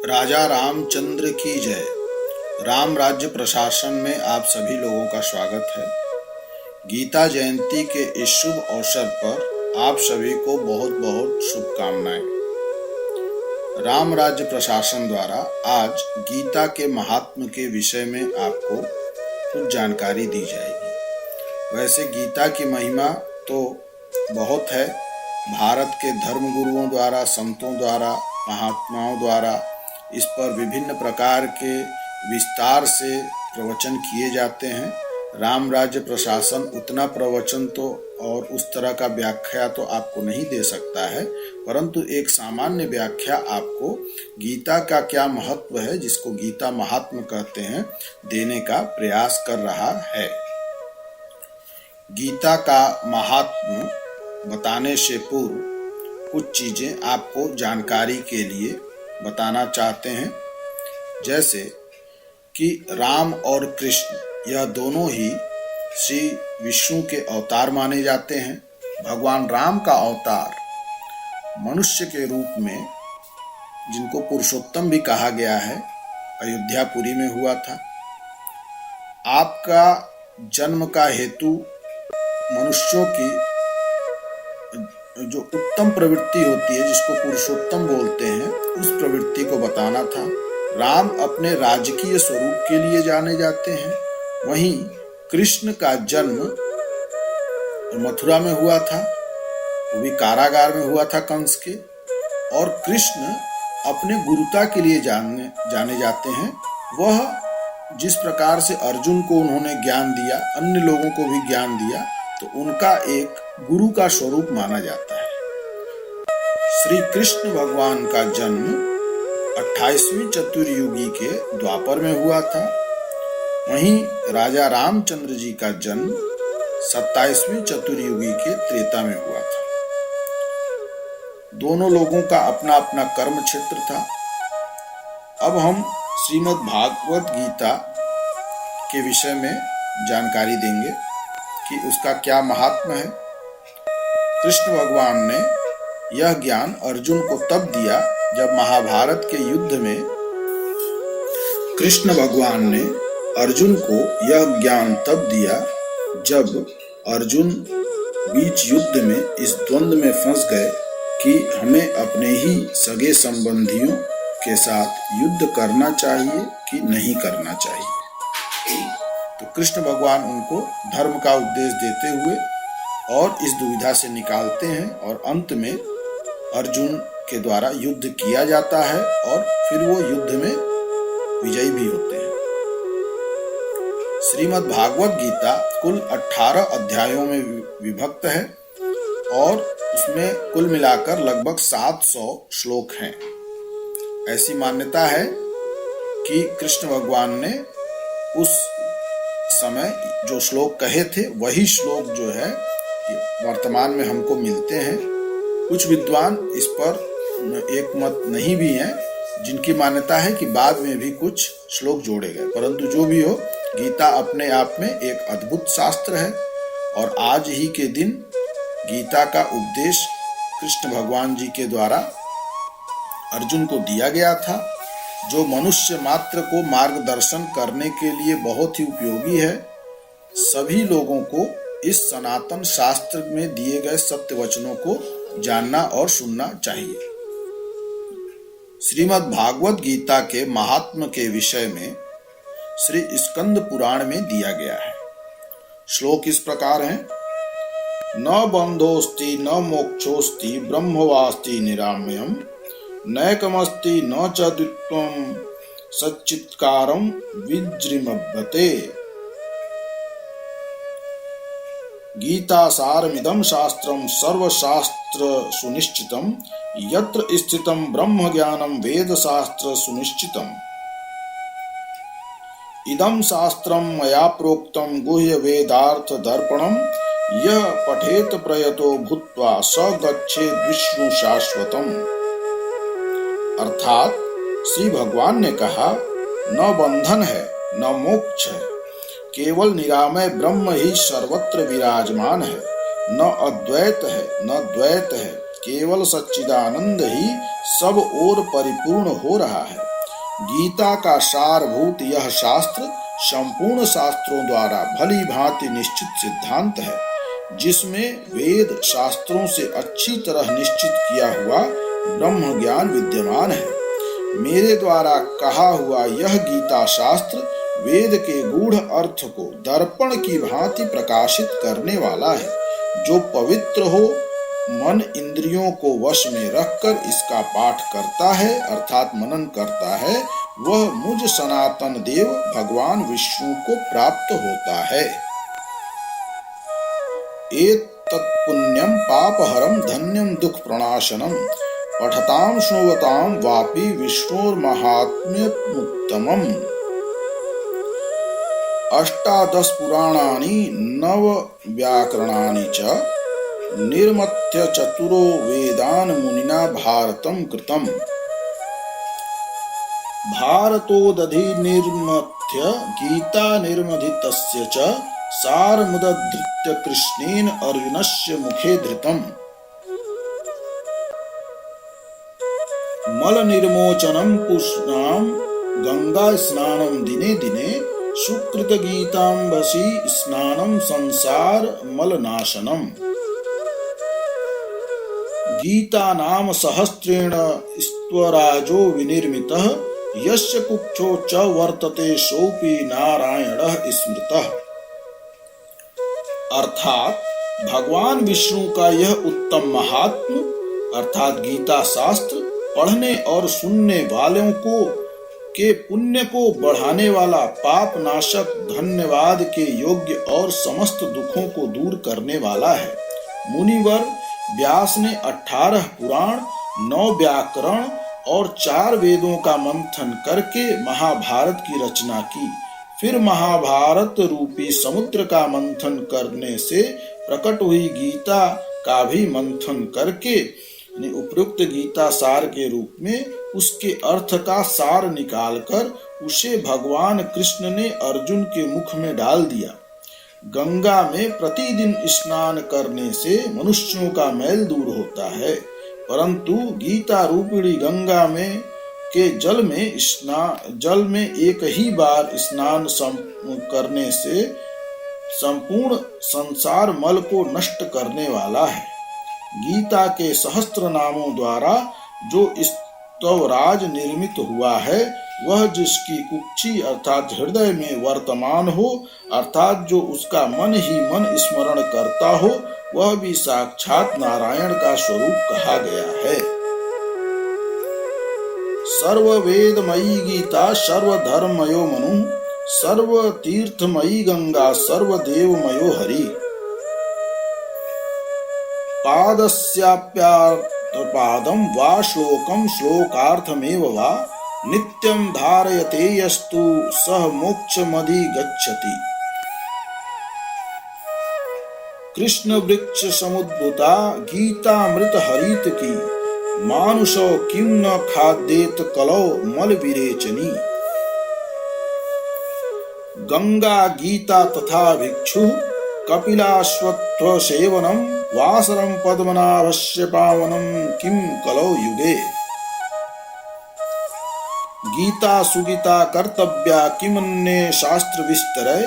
राजा रामचंद्र की जय। राम राज्य प्रशासन में आप सभी लोगों का स्वागत है। गीता जयंती के इस शुभ अवसर पर आप सभी को बहुत बहुत शुभकामनाएं। राम राज्य प्रशासन द्वारा आज गीता के महात्म्य के विषय में आपको कुछ जानकारी दी जाएगी। वैसे गीता की महिमा तो बहुत है। भारत के धर्म गुरुओं द्वारा, संतों द्वारा, महात्माओं द्वारा इस पर विभिन्न प्रकार के विस्तार से प्रवचन किए जाते हैं। राम राज्य प्रशासन उतना प्रवचन तो और उस तरह का व्याख्या तो आपको नहीं दे सकता है, परंतु एक सामान्य व्याख्या आपको गीता का क्या महत्व है, जिसको गीता महात्म्य कहते हैं, देने का प्रयास कर रहा है। गीता का महात्म्य बताने से पूर्व कुछ चीजें आपको जानकारी के लिए बताना चाहते हैं। जैसे कि राम और कृष्ण यह दोनों ही श्री विष्णु के अवतार माने जाते हैं। भगवान राम का अवतार मनुष्य के रूप में, जिनको पुरुषोत्तम भी कहा गया है, अयोध्यापुरी में हुआ था। आपका जन्म का हेतु मनुष्यों की जो उत्तम प्रवृत्ति होती है, जिसको पुरुषोत्तम बोलते हैं, उस प्रवृत्ति को बताना था। राम अपने राजकीय स्वरूप के लिए जाने जाते हैं। वहीं कृष्ण का जन्म मथुरा में हुआ था, वो भी कारागार में हुआ था कंस के। और कृष्ण अपने गुरुता के लिए जाने जाते हैं। वह जिस प्रकार से अर्जुन को उन्होंने ज्ञान दिया, अन्य लोगों को भी ज्ञान दिया, तो उनका एक गुरु का स्वरूप माना जाता है। श्री कृष्ण भगवान का जन्म 28वीं चतुर्युगी के द्वापर में हुआ था। वहीं राजा रामचंद्र जी का जन्म 27वीं चतुर्युगी के त्रेता में हुआ था। दोनों लोगों का अपना अपना कर्म क्षेत्र था। अब हम श्रीमद् भागवत गीता के विषय में जानकारी देंगे कि उसका क्या महात्म्य है। कृष्ण भगवान ने यह ज्ञान अर्जुन को तब दिया जब महाभारत के युद्ध में कृष्ण भगवान ने अर्जुन को यह ज्ञान तब दिया जब अर्जुन बीच युद्ध में इस द्वंद्व में फंस गए कि हमें अपने ही सगे संबंधियों के साथ युद्ध करना चाहिए कि नहीं करना चाहिए। तो कृष्ण भगवान उनको धर्म का उपदेश देते हुए और इस दुविधा से निकालते हैं, और अंत में अर्जुन के द्वारा युद्ध किया जाता है और फिर वो युद्ध में विजयी भी होते हैं। श्रीमद् भागवत गीता कुल 18 अध्यायों में विभक्त है और उसमें कुल मिलाकर लगभग 700 श्लोक हैं। ऐसी मान्यता है कि कृष्ण भगवान ने उस समय जो श्लोक कहे थे, वही श्लोक जो है वर्तमान में हमको मिलते हैं। कुछ विद्वान इस पर एक मत नहीं भी हैं, जिनकी मान्यता है कि बाद में भी कुछ श्लोक जोड़े गए। परंतु जो भी हो, गीता अपने आप में एक अद्भुत शास्त्र है और आज ही के दिन गीता का उपदेश कृष्ण भगवान जी के द्वारा अर्जुन को दिया गया था, जो मनुष्य मात्र को मार्गदर्शन करने के लिए बहुत ही उपयोगी है। सभी लोगों को इस सनातन शास्त्र में दिए गए सत्य वचनों को जानना और सुनना चाहिए। श्रीमद् भागवत गीता के महात्म्य के विषय में श्री स्कंद पुराण में दिया गया है। श्लोक इस प्रकार हैं: न बंधोस्ति न मोक्षोस्ति ब्रह्मवास्ति निरामयम् नैकमस्ति न च द्वित्वम् सच्चित्कारम् विजृम्भते। गीतासारमिदं शास्त्रं सर्वशास्त्र सुनिश्चितं यत्र स्थितं ब्रह्म ज्ञानं वेदशास्त्र सुनिश्चितम्। इदं शास्त्रं मया प्रोक्तं गुह्य वेदार्थ दर्पणं यः पठेत प्रयतो भूत्वा स गच्छेत् विष्णु शाश्वतम्। अर्थात श्री भगवान ने कहा, न बंधन है न मोक्ष है, केवल निरामय ब्रह्म ही सर्वत्र विराजमान है। न अद्वैत है न द्वैत है, केवल सच्चिदानंद ही सब ओर परिपूर्ण हो रहा है। गीता का सारभूत यह शास्त्र संपूर्ण शास्त्रों द्वारा भली भांति निश्चित सिद्धांत है, जिसमें वेद शास्त्रों से अच्छी तरह निश्चित किया हुआ ब्रह्म ज्ञान विद्यमान है। मेरे द्वारा कहा हुआ यह गीता शास्त्र वेद के गूढ़ अर्थ को दर्पण की भांति प्रकाशित करने वाला है। जो पवित्र हो, मन इंद्रियों को वश में रखकर इसका पाठ करता है अर्थात मनन करता है, वह मुझ सनातन देव भगवान विष्णु को प्राप्त होता है। एतत् पुण्यम पापहरम धन्यम दुख प्रणाशनम पठताम श्रुणवताम वापि विष्णोर्महात्म्यमुत्तमम्। अष्टादश पुराणानि नव व्याकरणानि च निर्मथ्य चतुरो वेदान मुनिना भारतं कृतम्। भारतोदधि निर्मथ्य गीता निर्मथितस्य च सारमुदधृत्य कृष्णेन अर्जुनस्य मुखे धृतम्। मल निर्मोचनम पुष्णाम गंगा स्नानम दिने दिने सुकृत गीतांबसी स्नानम संसार मल नाशनम। गीता नाम सहस्रेण स्वराजो विनिर्मितः यस्य कुक्षो च वर्तते सोऽपि नारायणः स्मृतः। अर्थात भगवान विष्णु का यह उत्तम महात्म अर्थात गीता शास्त्र पढ़ने और सुनने वालों को के पुण्य को बढ़ाने वाला, पाप नाशक, धन्यवाद के योग्य और समस्त दुखों को दूर करने वाला है। मुनिवर व्यास ने 18 पुराण, 9 व्याकरण और 4 वेदों का मंथन करके महाभारत की रचना की। फिर महाभारत रूपी समुद्र का मंथन करने से प्रकट हुई गीता का भी मंथन करके उपयुक्त गीता सार के रूप में उसके अर्थ का सार निकालकर उसे भगवान कृष्ण ने अर्जुन के मुख में डाल दिया। गंगा में प्रतिदिन स्नान करने से मनुष्यों का मैल दूर होता है, परंतु गीता रूपिणी गंगा में के जल में एक ही बार स्नान करने से संपूर्ण संसार मल को नष्ट करने वाला है। गीता के सहस्त्र नामों द्वारा जो स्तवराज निर्मित हुआ है, वह जिसकी कुक्षी अर्थात हृदय में वर्तमान हो, अर्थात जो उसका मन ही मन स्मरण करता हो, वह भी साक्षात नारायण का स्वरूप कहा गया है। सर्व वेदमयी गीता, सर्व धर्ममयो मनु, सर्व तीर्थमयी गंगा, सर्व देवमयो हरि। पादस्याप्यार्धपादं वा श्लोकं श्लोकार्थमेव वा नित्यं धारयते यस्तु सः मोक्षमधिगच्छति। कृष्ण वृक्ष समुद्भूता गीतामृत हरित की, मानुषो किं न खाद्येत कलौ मल विरेचनी। गंगा गीता तथा भिक्षु कपिलाश्वत्थ सेवनम वासरम पद्मनाभस्य पावनम किम कलौ युगे। गीता सुगीता कर्तव्या किमन्ये शास्त्र विस्तरे,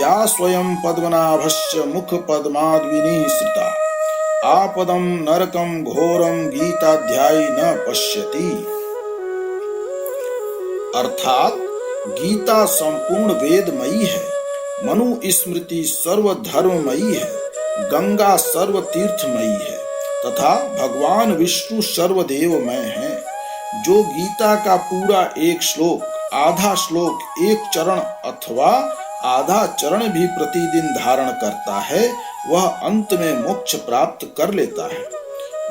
या स्वयं पद्मनाभस्य मुख पद्माद्विनिसृता। आपदं नरकं घोरं गीताध्यायी न पश्यति। अर्थात गीता संपूर्ण वेदमयी है, मनु स्मृति सर्वधर्ममयी है, गंगा सर्व तीर्थमयी है तथा भगवान विष्णु सर्वदेवमय है। जो गीता का पूरा एक श्लोक, आधा श्लोक, एक चरण अथवा आधा चरण भी प्रतिदिन धारण करता है, वह अंत में मोक्ष प्राप्त कर लेता है।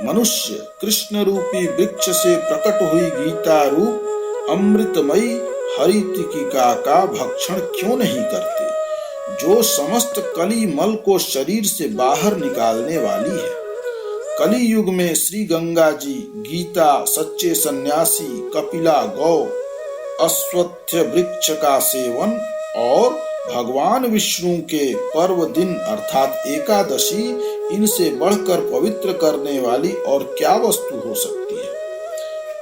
मनुष्य कृष्ण रूपी वृक्ष से प्रकट हुई गीता रूप अमृतमयी हरितिका का भक्षण क्यों नहीं करते, जो समस्त कली मल को शरीर से बाहर निकालने वाली है। कली युग में श्री गंगा जी, गीता, सच्चे सन्यासी, कपिला गौ, अश्वत्थ वृक्ष का सेवन और भगवान विष्णु के पर्व दिन अर्थात एकादशी, इनसे बढ़कर पवित्र करने वाली और क्या वस्तु हो सकती है।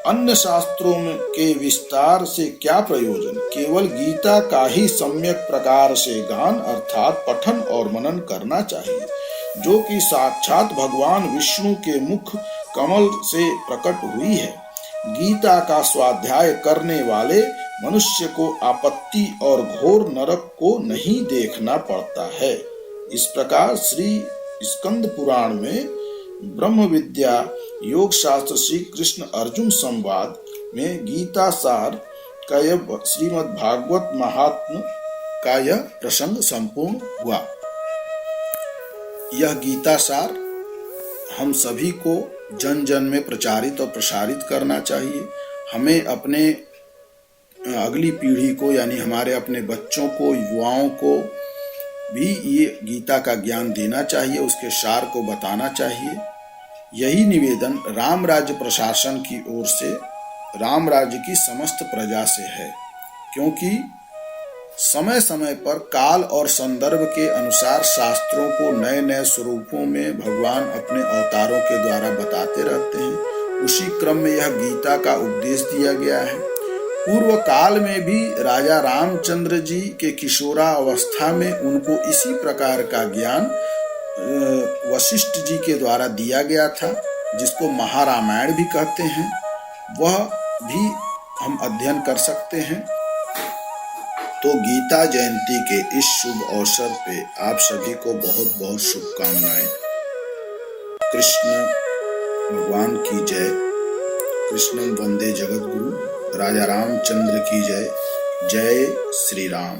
अन्य शास्त्रों में के विस्तार से क्या प्रयोजन, केवल गीता का ही सम्यक प्रकार से गान अर्थात पठन और मनन करना चाहिए, जो कि साक्षात भगवान विष्णु के मुख कमल से प्रकट हुई है। गीता का स्वाध्याय करने वाले मनुष्य को आपत्ति और घोर नरक को नहीं देखना पड़ता है। इस प्रकार श्री स्कंद पुराण में ब्रह्म विद्या योग शास्त्र श्री कृष्ण अर्जुन संवाद में गीता सार का यह श्रीमद् भागवत महात्म्य का यह प्रसंग संपूर्ण हुआ। यह गीता सार हम सभी को जन जन में प्रचारित और प्रसारित करना चाहिए। हमें अपने अगली पीढ़ी को यानी हमारे अपने बच्चों को, युवाओं को भी ये गीता का ज्ञान देना चाहिए, उसके सार को बताना चाहिए। यही निवेदन राम राज्य प्रशासन की ओर से राम राज्य की समस्त प्रजा से है, क्योंकि समय समय पर काल और संदर्भ के अनुसार शास्त्रों को नए नए स्वरूपों में भगवान अपने अवतारों के द्वारा बताते रहते हैं। उसी क्रम में यह गीता का उपदेश दिया गया है। पूर्व काल में भी राजा रामचंद्र जी के किशोरा अवस्था में उनको इसी प्रकार का ज्ञान वशिष्ठ जी के द्वारा दिया गया था, जिसको महारामायण भी कहते हैं। वह भी हम अध्ययन कर सकते हैं। तो गीता जयंती के इस शुभ अवसर पे आप सभी को बहुत बहुत शुभकामनाएं। कृष्ण भगवान की जय। कृष्णं वंदे जगद्गुरु। राजा रामचंद्र की जय। जय श्री राम।